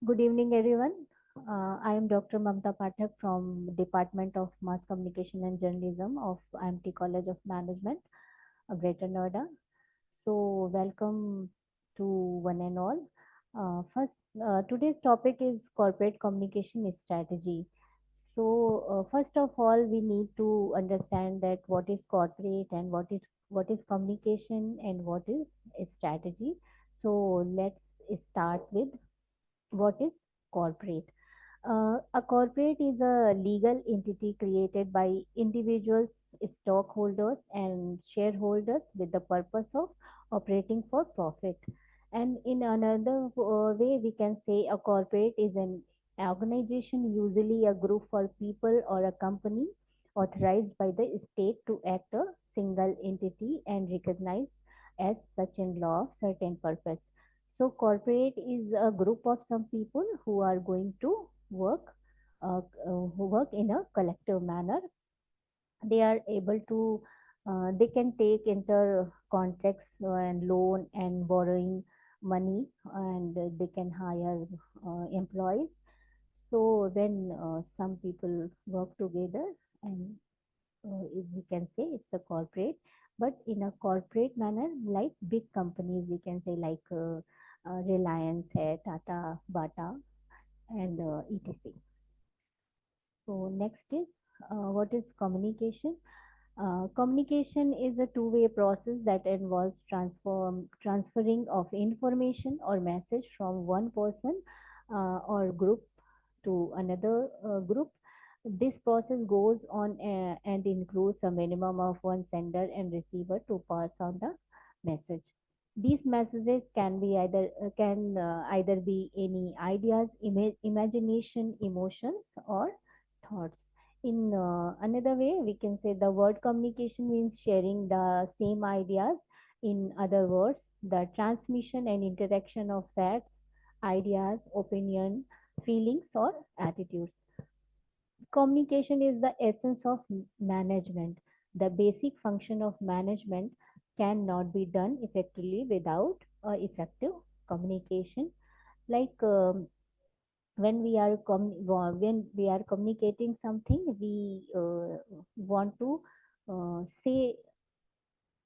Good evening, everyone. I am Dr. Mamta Pathak from Department of Mass Communication and Journalism of IIMT College of Management, Greater Noida. So, welcome to one and all. Today's topic is corporate communication strategy. First of all, we need to understand that what is corporate and what is communication and what is a strategy. So, let's start with what is corporate. A corporate is a legal entity created by individuals, stockholders, and shareholders with the purpose of operating for profit. And in another way, we can say a corporate is an organization, usually a group for people or a company authorized by the state to act a single entity and recognized as such in law of certain purpose. So corporate is a group of some people who are going to who work in a collective manner. They are able to they can take inter contracts and loan and borrowing money, and they can hire employees. So when some people work together, and if we can say it's a corporate, but in a corporate manner, like big companies, we can say like Reliance hai, Tata, Bata, and etc. So next is what is communication? Communication is a two-way process that involves transferring of information or message from one person or group to another group. This process goes on and includes a minimum of one sender and receiver to pass on the message. These messages can either be any ideas, imagination, emotions, or thoughts. In another way, we can say the word communication means sharing the same ideas. In other words, the transmission and interaction of facts, ideas, opinion, feelings, or attitudes. Communication is the essence of management. The basic function of management cannot be done effectively without effective communication. Like when we are communicating something, we want to say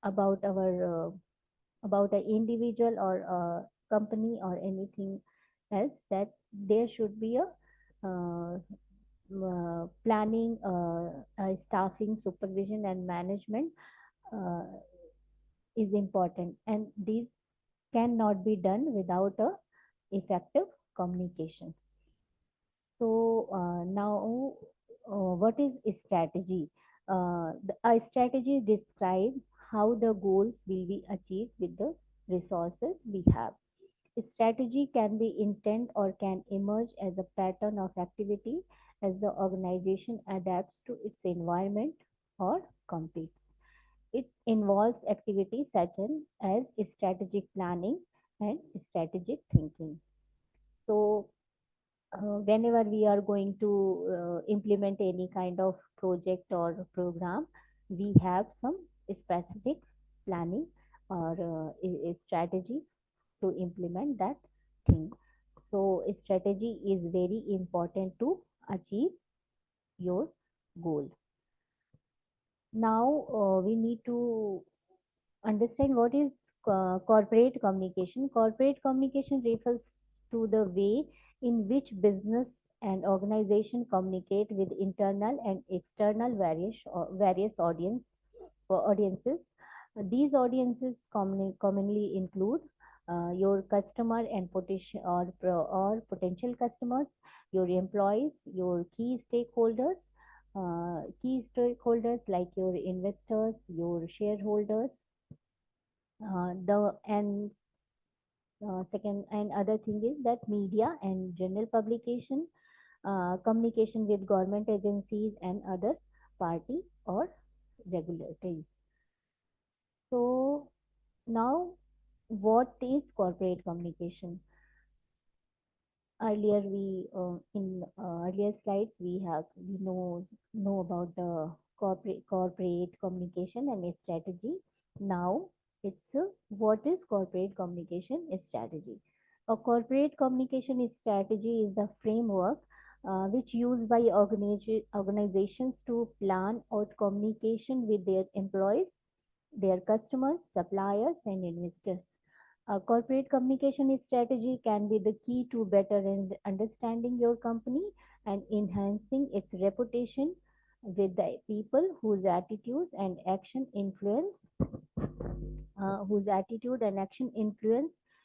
about our about an individual or a company or anything else, that there should be a planning, staffing, supervision, and management uh, is important, and these cannot be done without a effective communication. So now, what is a strategy? A strategy describes how the goals will be achieved with the resources we have. Strategy can be intent or can emerge as a pattern of activity as the organization adapts to its environment or competes. It involves activities such as strategic planning and strategic thinking. So, whenever we are going to implement any kind of project or program, we have some specific planning or a strategy to implement that thing. So, a strategy is very important to achieve your goal. Now, we need to understand what is corporate communication. Corporate communication refers to the way in which business and organization communicate with internal and external various audiences. These audiences commonly include your customer and potential customers, your employees, your key stakeholders like your investors, your shareholders, the and second and other thing is that media and general publication, communication with government agencies and other party or regulators. So now, what is corporate communication? Earlier we in earlier slides we know about the corporate communication and strategy. Now it's what is corporate communication strategy. A corporate communication strategy is the framework which used by organizations to plan out communication with their employees, their customers, suppliers, and investors. A corporate communication strategy can be the key to better understanding your company and enhancing its reputation with the people whose attitude and action influence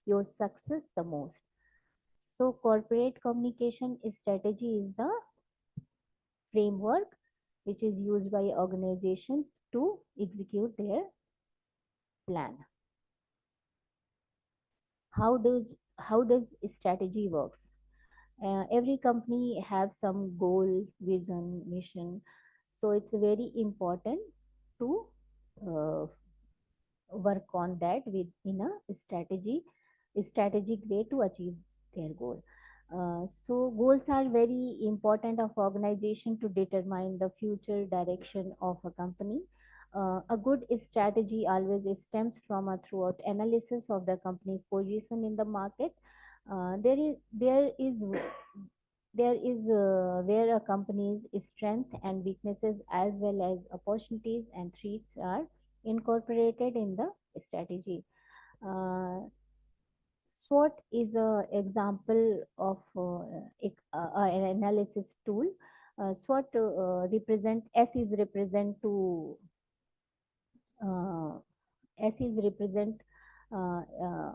your success the most. So, corporate communication strategy is the framework which is used by organizations to execute their plan. How does how does strategy works? Every company have some goal, vision, mission. So it's very important to uh, work on that with in a strategic way to achieve their goal. So goals are very important of organization to determine the future direction of a company. A good strategy always stems from a throughout analysis of the company's position in the market. There is where a company's strength and weaknesses as well as opportunities and threats are incorporated in the strategy. Uh, SWOT is an example of an analysis tool. SWOT represent S is represent to uh, S is represent uh, uh,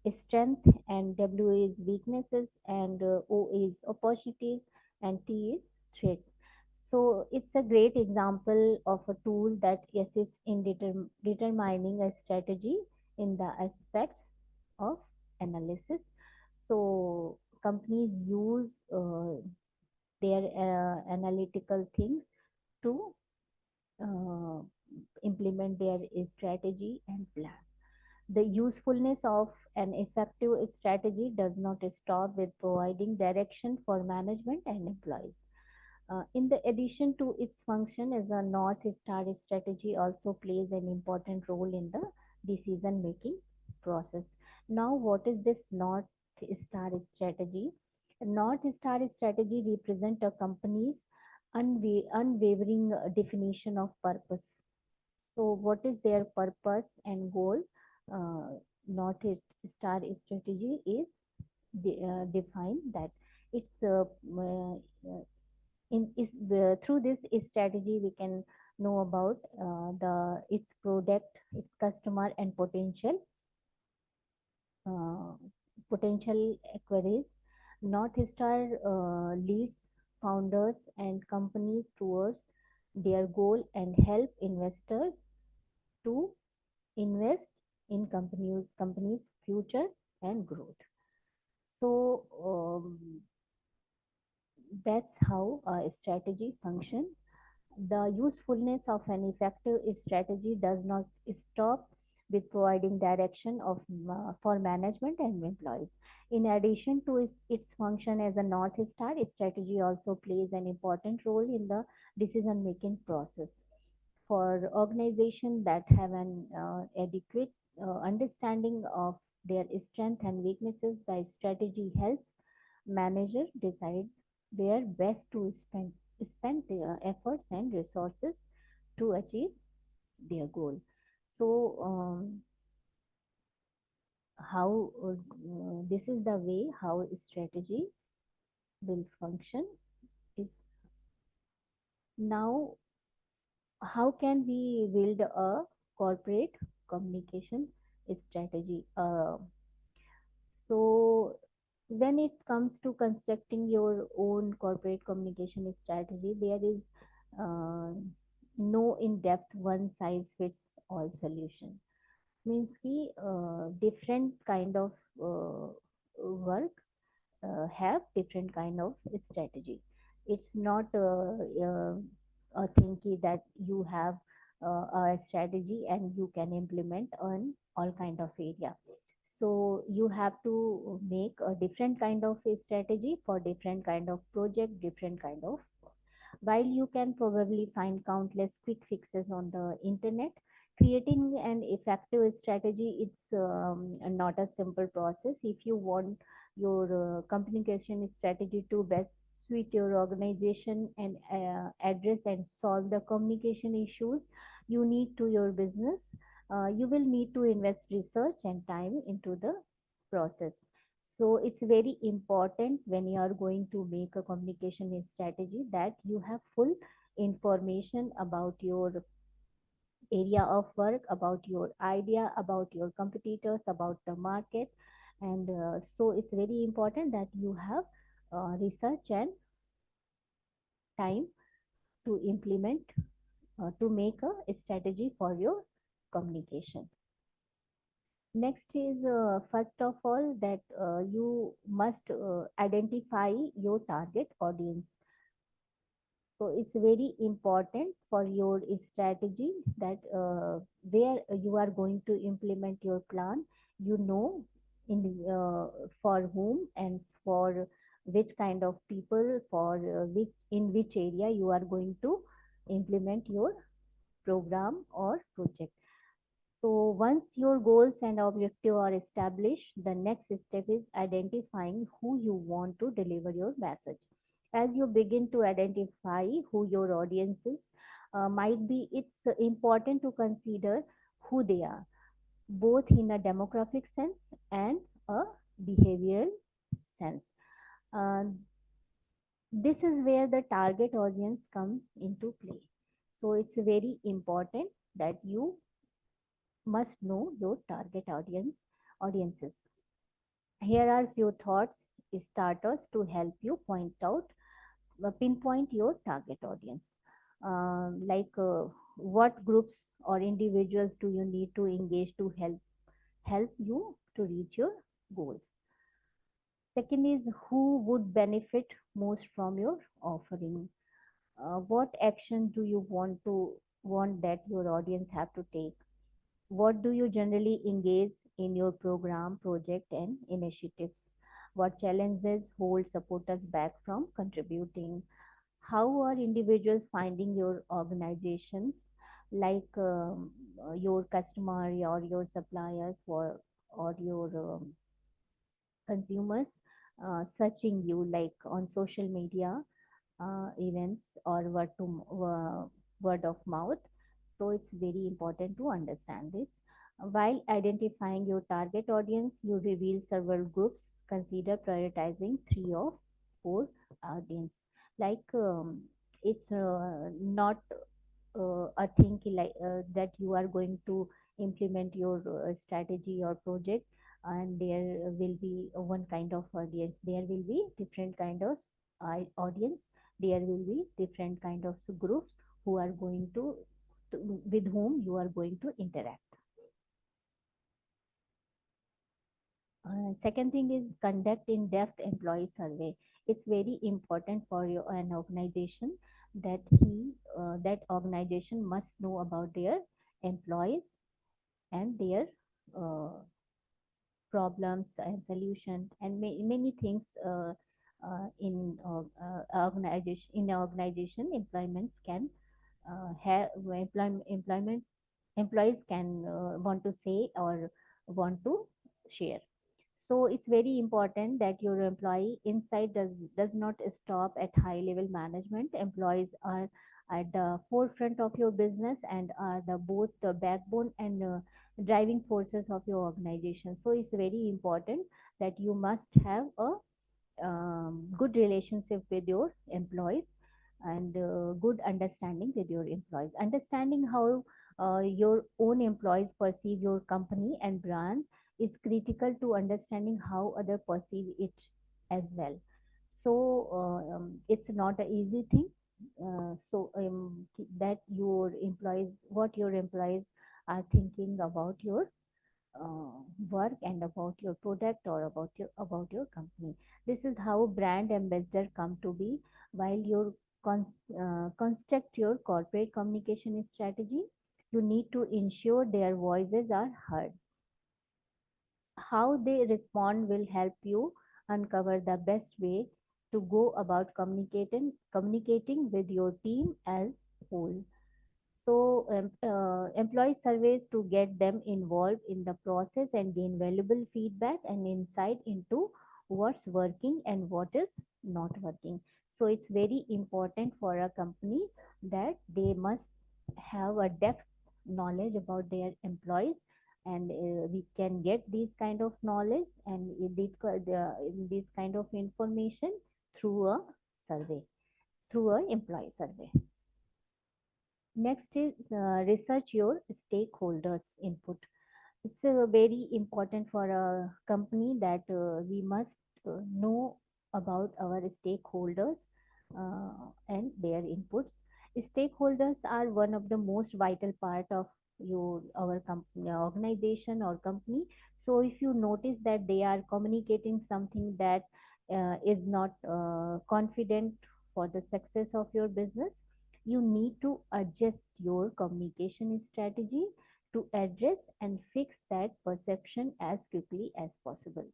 strength, and W is weaknesses, and O is opportunities, and T is threats. So it's a great example of a tool that assists in determining a strategy in the aspects of analysis. So companies use their analytical things to uh, implement their strategy and plan. The usefulness of an effective strategy does not stop with providing direction for management and employees. In the addition to its function as a North Star strategy also plays an important role in the decision making process. Now, what is this North Star strategy? North Star strategy represent a company's unwavering definition of purpose. So, what is their purpose and goal? Uh, North Star strategy is defined that it's in is the through this strategy we can know about the its product, its customer, and uh, potential acquirers. North Star leads founders and companies towards their goal and help investors to invest in companies future and growth. So that's how a strategy functions. The usefulness of an effective strategy does not stop with providing direction for management and employees. In addition to its function as a North Star, strategy also plays an important role in the decision making process. For organizations that have an adequate understanding of their strengths and weaknesses, the strategy helps managers decide where best to spend their efforts and resources to achieve their goal. So, how this is the way how strategy will function is now. How can we build a corporate communication strategy? So, when it comes to constructing your own corporate communication strategy, there is uh, no in-depth one size fits all solution. Means ki different kind of work have different kind of strategy. It's not a thing that you have a strategy and you can implement on all kind of area. So you have to make a different kind of a strategy for different kind of project, different kind of. While you can probably find countless quick fixes on the internet, Creating an effective strategy, it's not a simple process. If you want your communication strategy to best suit your organization and address and solve the communication issues you need to your business, you will need to invest research and time into the process. So it's very important when you are going to make a communication strategy that you have full information about your area of work, about your idea, about your competitors, about the market. And so it's very important that you have research and time to implement, to make a strategy for your communication. Next is, first of all, that you must identify your target audience. So it's very important for your strategy that where you are going to implement your plan, you know, in for whom and for which kind of people, for which in which area you are going to implement your program or project. So once your goals and objective are established, the next step is identifying who you want to deliver your message. As you begin to identify who your audience is, might be it's important to consider who they are, both in a demographic sense and a behavioral sense. Uh, this is where the target audience comes into play. So it's very important that you must know your target audiences. Here are few thoughts starters to help you pinpoint your target audience. What groups or individuals do you need to engage to help you to reach your goals? Second is, who would benefit most from your offering? What action do you want that your audience have to take? What do you generally engage in your program, project, and initiatives? What challenges hold supporters back from contributing? How are individuals finding your organizations, like your customer or your suppliers or your consumers, searching you like on social media, events, or word of mouth? So it's very important to understand this. While identifying your target audience, you reveal several groups. Consider prioritizing three or four audience. Like it's not a thing like that you are going to implement your strategy or project, and there will be one kind of audience. There will be different kind of audience. There will be different kind of groups who are going to with whom you are going to interact. Second thing is, conduct in-depth employee survey. It's very important for an organization that that organization must know about their employees and their uh, problems and solution and many things in organization. Employments can have employment employees can want to say or want to share. So it's very important that your employee insight does not stop at high level management. Employees are at the forefront of your business and are the both the backbone and driving forces of your organization. So it's very important that you must have a good relationship with your employees and good understanding with your employees. Understanding how your own employees perceive your company and brand is critical to understanding how other perceive it as well. So it's not an easy thing. That your employees, what your employees are thinking about your uh, work and about your product or about your company. This is how brand ambassador come to be. While you construct your corporate communication strategy, you need to ensure their voices are heard. How they respond will help you uncover the best way to go about communicating with your team as whole. So employee surveys to get them involved in the process and gain valuable feedback and insight into what's working and what is not working. So it's very important for a company that they must have a depth knowledge about their employees, and we can get these kind of knowledge and this kind of information through a survey, through a employee survey. Next is research your stakeholders input. It's very important for a company that we must know about our stakeholders and their inputs. Stakeholders are one of the most vital part of your our company, organization or company. So if you notice that they are communicating something that is not confident for the success of your business, you need to adjust your communication strategy to address and fix that perception as quickly as possible.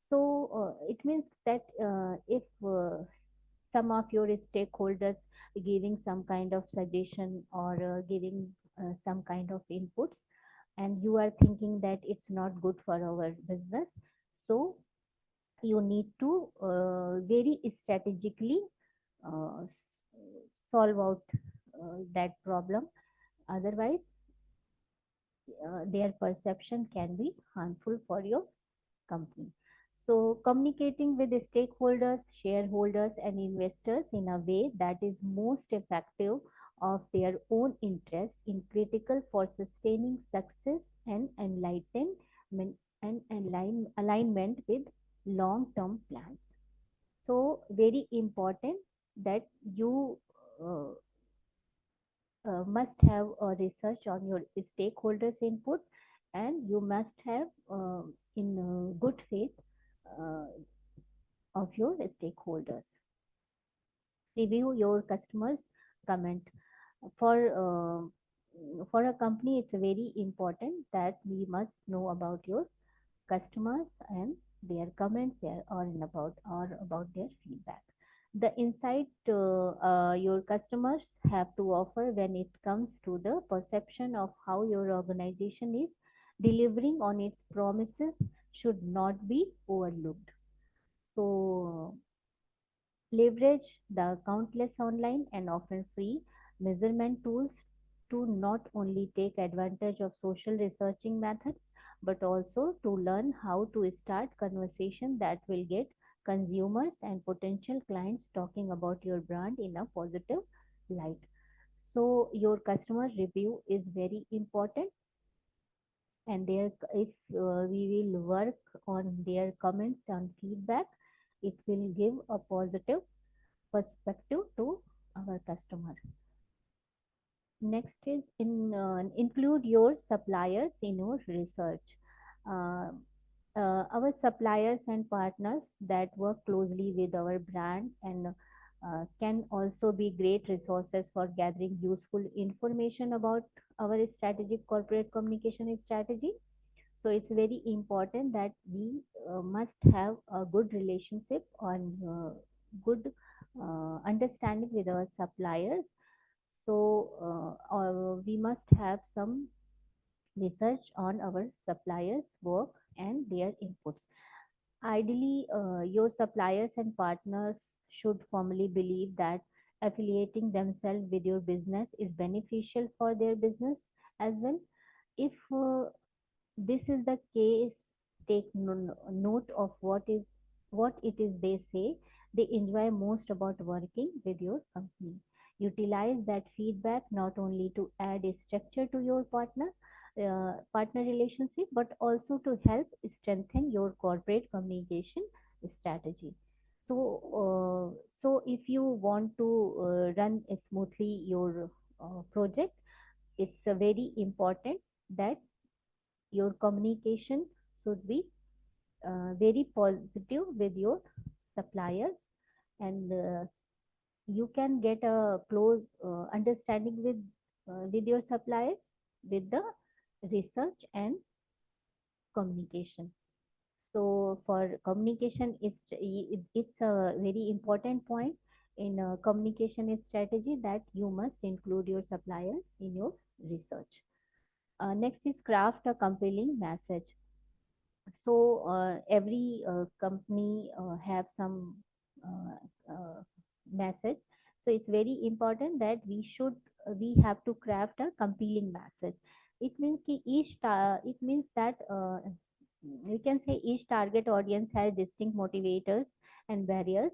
So it means that if some of your stakeholders giving some kind of suggestion or giving some kind of inputs, and you are thinking that it's not good for our business, so you need to very strategically uh, solve out that problem. Otherwise their perception can be harmful for your company. So, communicating with the stakeholders, shareholders, and investors in a way that is most effective of their own interest in critical for sustaining success and enlightenment and alignment with long-term plans. So, very important that you uh, must have a research on your stakeholders input, and you must have in good faith uh, of your stakeholders. Review your customers comment. For uh, for a company, it's very important that we must know about your customers and their comments there or about their feedback. The insight your customers have to offer when it comes to the perception of how your organization is delivering on its promises should not be overlooked. So leverage the countless online and often free measurement tools to not only take advantage of social researching methods but also to learn how to start conversation that will get consumers and potential clients talking about your brand in a positive light. So your customer review is very important, and there if we will work on their comments and feedback, it will give a positive perspective to our customer. Next is include your suppliers in your research. Uh, our suppliers and partners that work closely with our brand and can also be great resources for gathering useful information about our strategic corporate communication strategy. So it's very important that we must have a good relationship on good understanding with our suppliers. So we must have some research on our suppliers work and their inputs. Ideally your suppliers and partners should formally believe that affiliating themselves with your business is beneficial for their business as well. If this is the case, take note of what it is they say they enjoy most about working with your company. Utilize that feedback not only to add a structure to your partner relationship, but also to help strengthen your corporate communication strategy. So if you want to run smoothly your project, it's very important that your communication should be very positive with your suppliers, and you can get a close understanding with your suppliers with the research and communication. So for communication is it's a very important point in communication strategy that you must include your suppliers in your research. Next is craft a compelling message. So every company have some uh, message. So it's very important that we have to craft a compelling message. It means it means that we can say each target audience has distinct motivators and barriers.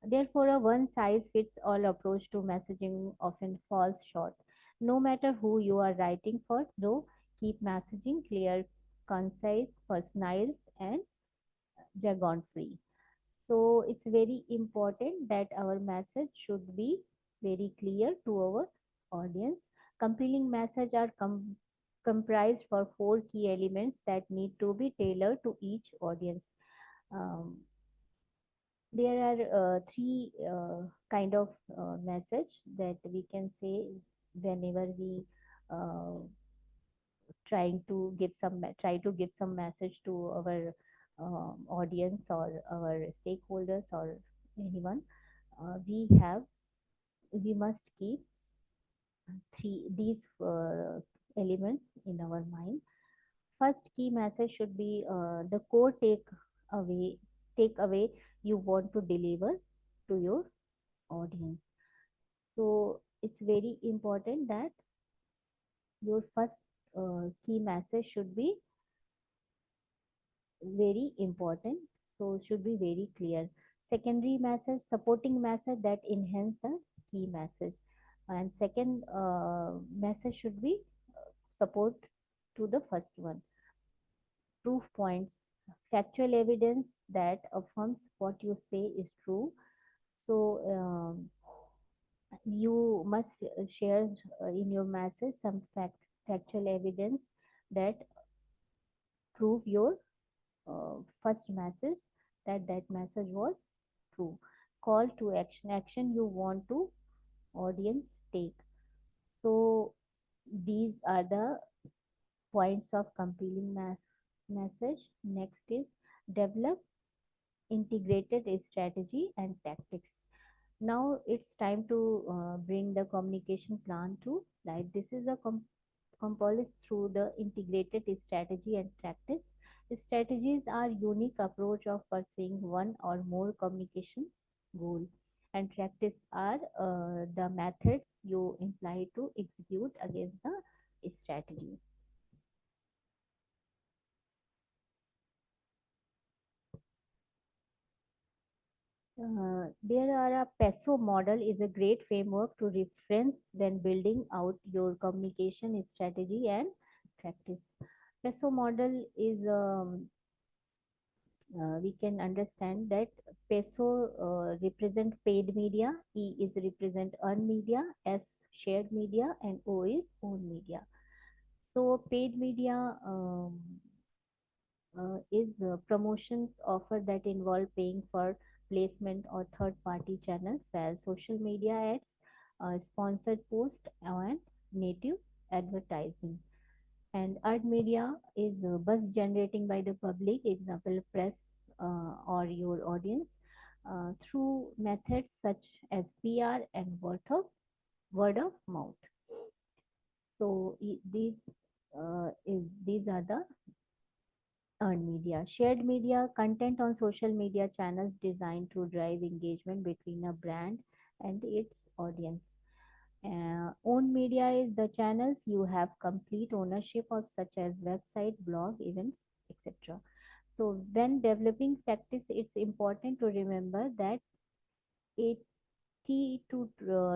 Therefore, a one size fits all approach to messaging often falls short. No matter who you are writing for, though, keep messaging clear, concise, personalized, and jargon free. So it's very important that our message should be very clear to our audience. Compelling message are comprised for four key elements that need to be tailored to each audience. Um, there are three kind of message that we can say whenever we uh, try to give some message to our audience or our stakeholders or anyone. We must keep three these elements in our mind. First key message should be the core take away you want to deliver to your audience. So it's very important that your first key message should be very important, so should be very clear. Secondary message, supporting message that enhance the key message. And second message should be support to the first one. Proof points, factual evidence that affirms what you say is true. So you must share in your message some factual evidence that prove your first message, that that message was true. Call to action you want to audience take. So these are the points of compelling message. Next is develop integrated strategy and tactics. Now it's time to bring the communication plan to life. This is a compiled through the integrated strategy and practice. Strategies are unique approach of pursuing one or more communication goal, and practice are the methods you imply to execute against the strategy. There are a PESO model is a great framework to reference when building out your communication strategy and practice. PESO model is we can understand that peso represent paid media, E is represent earned media, S shared media, and O is own media. So paid media is promotions offer that involve paying for placement or third party channels, where social media ads, sponsored post, and native advertising. And art media is buzz generating by the public, example press or your audience, through methods such as PR and word of mouth. So these are the earned media. Shared media, content on social media channels designed to drive engagement between a brand and its audience. Own media is the channels you have complete ownership of, such as website, blog, events, etc. So when developing tactics, it's important to remember that 80 to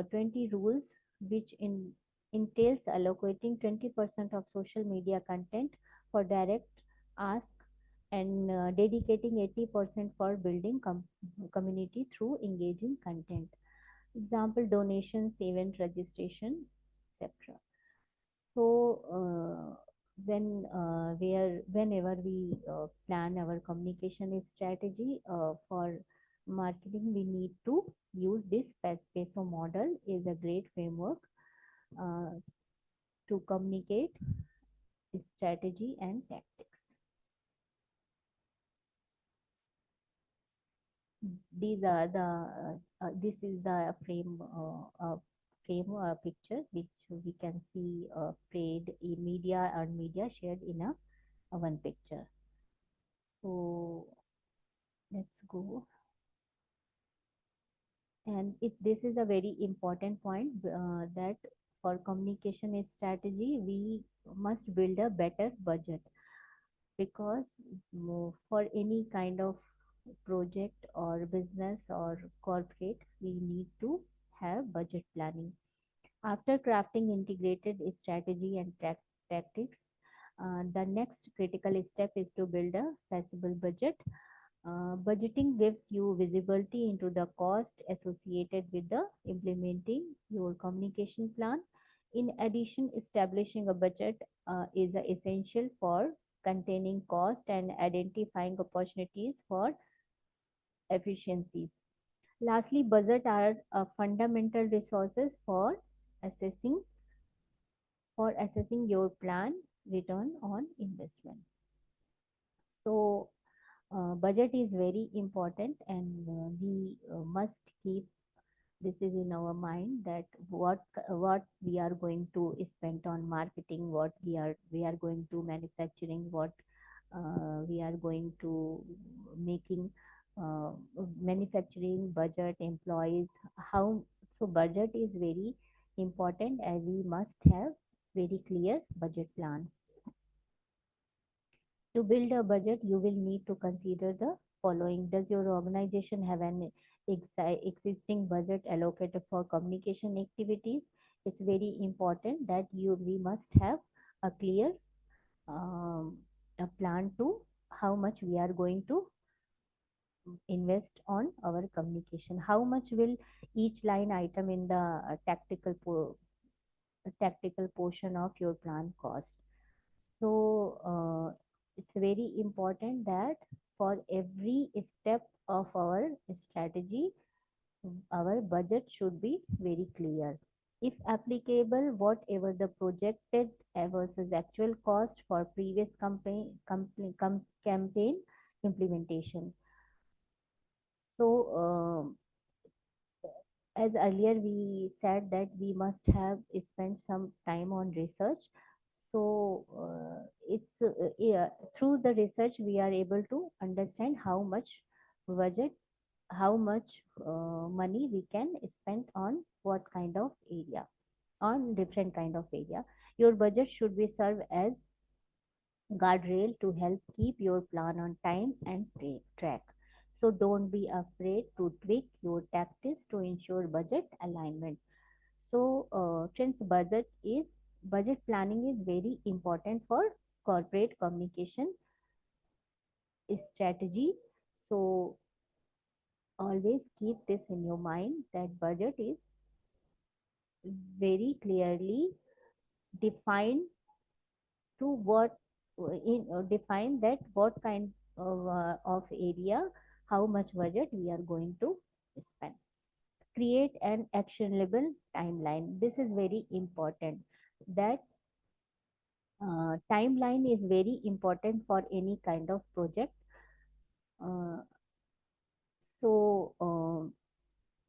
20 rules, which entails allocating 20% of social media content for direct ask, and dedicating 80% for building community through engaging content. Example, donations, event registration, etc. So whenever we plan our communication strategy for marketing, we need to use this peso model is a great framework uh, to communicate strategy and tactics. These are the this is the frame picture which we can see paid media or media shared in a one picture. So let's go. And this is a very important point that for communication strategy, we must build a better budget because for any kind of project or business or corporate, we need to have budget planning. After crafting integrated strategy and tactics, the next critical step is to build a feasible budget. Budgeting gives you visibility into the cost associated with the implementing your communication plan. In addition, establishing a budget is essential for containing cost and identifying opportunities for efficiencies. Lastly, budget are fundamental resources assessing for assessing your plan return on investment. So budget is very important, and we must keep this is in our mind that what we are going to spend on marketing, what we are going to manufacturing, what we are going to making uh, manufacturing budget employees how. So budget is very important, as we must have very clear budget plan. To build a budget, you will need to consider the following. Does your organization have an existing budget allocated for communication activities? It's very important that we must have a clear um, a plan to how much we are going to invest on our communication. How much will each line item in the tactical portion of your plan cost? So it's very important that for every step of our strategy, our budget should be very clear. If applicable, whatever the projected versus actual cost for previous campaign implementation. So, as earlier we said that we must have spent some time on research. So it's yeah, through the research we are able to understand how much budget, how much money we can spend on what kind of area, on different kind of area. Your budget should be serve as guardrail to help keep your plan on time and track. So don't be afraid to tweak your tactics to ensure budget alignment. So since budget planning is very important for corporate communication strategy. So always keep this in your mind that budget is very clearly defined to what define that what kind of area, how much budget we are going to spend. Create an actionable timeline. This is very important that timeline is very important for any kind of project. Uh, so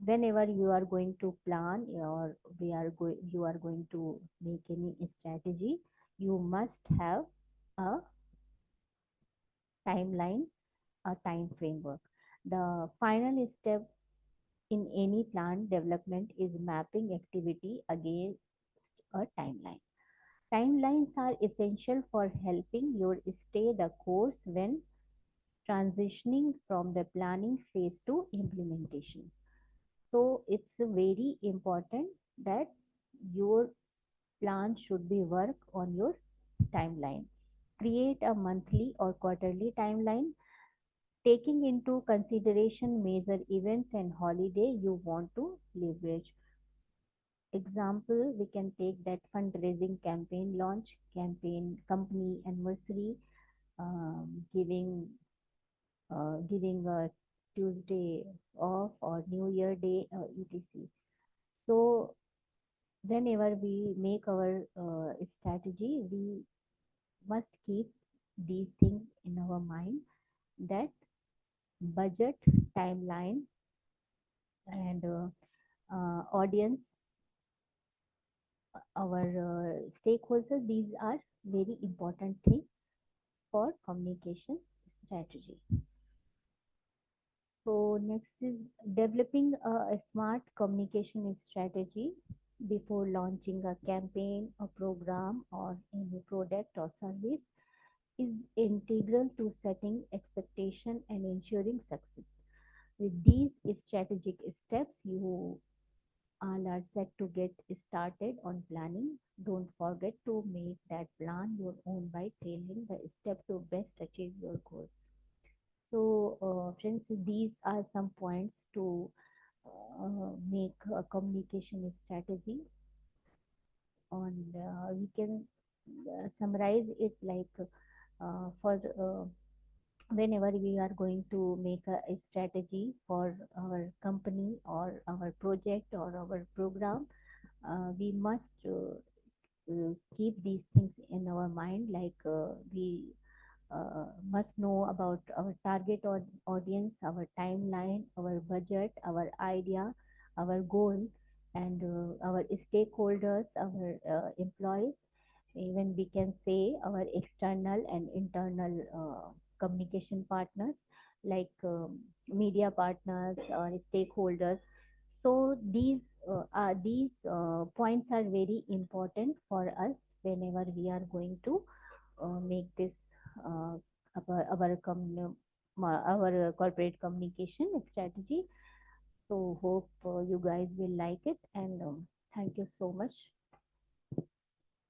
whenever you are going to plan or you are going to make any strategy, you must have a timeline, a time framework. The final step in any plan development is mapping activity against a timeline. Timelines are essential for helping you stay the course when transitioning from the planning phase to implementation. So it's very important that your plan should be work on your timeline. Create a monthly or quarterly timeline taking into consideration major events and holiday you want to leverage. Example, we can take that fundraising campaign launch, campaign company anniversary, giving a Tuesday off or New Year Day, etc. So whenever we make our strategy, we must keep these things in our mind that budget, timeline, and audience. our stakeholders. These are very important things for communication strategy. So next is developing a smart communication strategy before launching a campaign, a program, or any product or service is integral to setting expectation and ensuring success. With these strategic steps, you all are set to get started on planning. Don't forget to make that plan your own by tailoring the step to best achieve your goals. So, friends, these are some points to make a communication strategy. And we can summarize it like for whenever we are going to make a strategy for our company or our project or our program, we must keep these things in our mind, like we must know about our target or audience, our timeline, our budget, our idea, our goal, and our stakeholders, our employees. Even we can say our external and internal communication partners, like media partners or stakeholders. So these points are very important for us whenever we are going to make this uh, our corporate communication strategy. So hope you guys will like it, and thank you so much